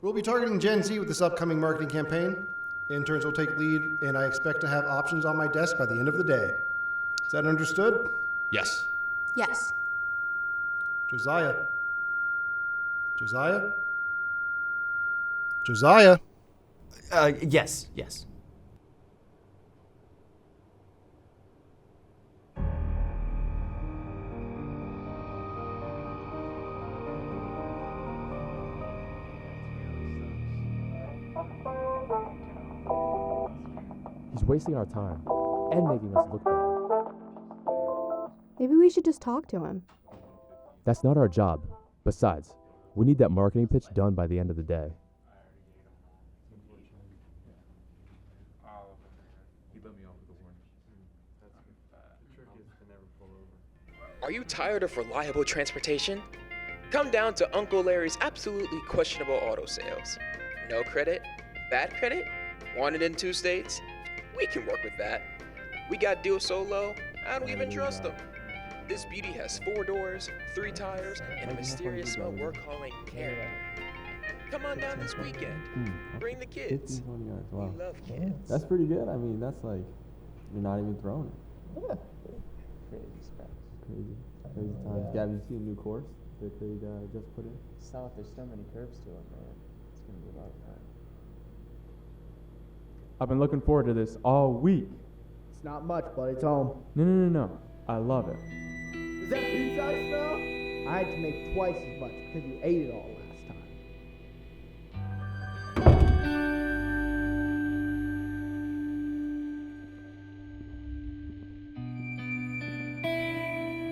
We'll be targeting Gen Z with this upcoming marketing campaign. Interns will take lead, and I expect to have options on my desk by the end of the day. Is that understood? Yes. Yes. Josiah? Josiah? Josiah? Yes. He's wasting our time and making us look bad. Maybe we should just talk to him. That's not our job. Besides, we need that marketing pitch done by the end of the day. Are you tired of reliable transportation? Come down to Uncle Larry's absolutely questionable auto sales. No credit? Bad credit? Wanted in 2 states? We can work with that. We got deals so low, I don't even trust them. This beauty has 4 doors, 3 tires, and a mysterious smell we're calling character. Come on down this weekend. Bring the kids. Wow. We love kids. That's pretty good. I mean, that's like, you're not even throwing it. Yeah. Crazy times. Gab, you see a new course that they just put in? South, there's so many curves to it, man. It's gonna be a lot of fun. I've been looking forward to this all week. It's not much, but it's home. No. I love it. Is that pizza I smell? I had to make twice as much because you ate it all last time.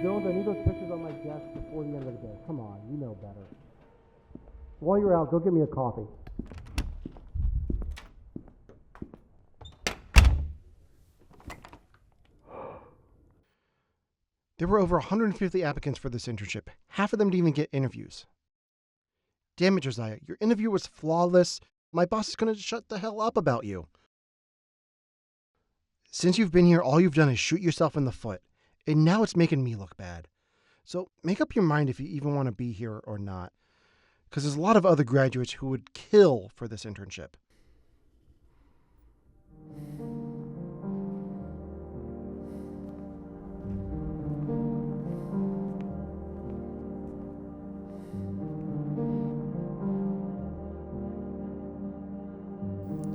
Jones, I need those pictures on my desk before the end of the day. Come on, you know better. While you're out, go get me a coffee. There were over 150 applicants for this internship. Half of them didn't even get interviews. Damn it, Josiah. Your interview was flawless. My boss is going to shut the hell up about you. Since you've been here, all you've done is shoot yourself in the foot. And now it's making me look bad. So make up your mind if you even want to be here or not. Because there's a lot of other graduates who would kill for this internship.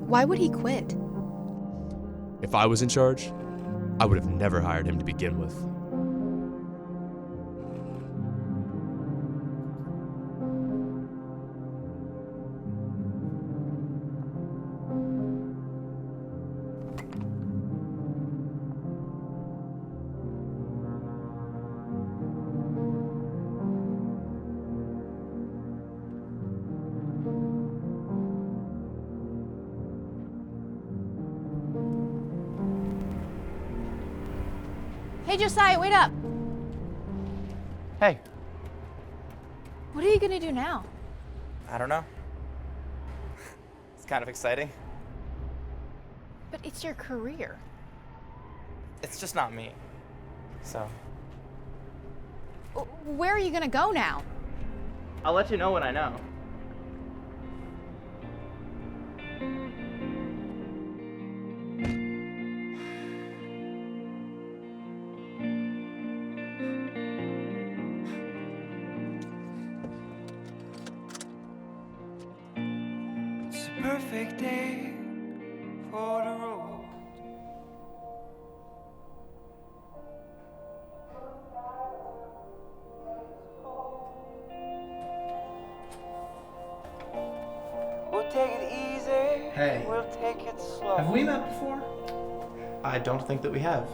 Why would he quit? If I was in charge, I would have never hired him to begin with. Hey, Josiah, wait up. Hey. What are you gonna do now? I don't know. It's kind of exciting. But it's your career. It's just not me. So, Where are you gonna go now? I'll let you know when I know. Perfect day for the road. We'll take it easy. Hey. We'll take it slow. Have we met before? I don't think that we have.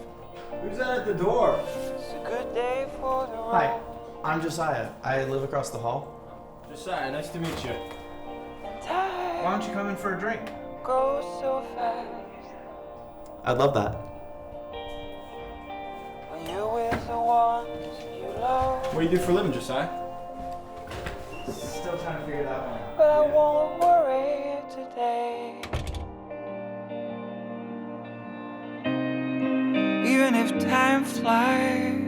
Who's that at the door? It's a good day for the road. Hi, I'm Josiah. I live across the hall. Josiah, nice to meet you. Time Why don't you come in for a drink? goes so fast I'd love that. when you're with the ones you love. What do you do for a living, Josiah? Still trying to figure that one out. But I won't worry today. Even if time flies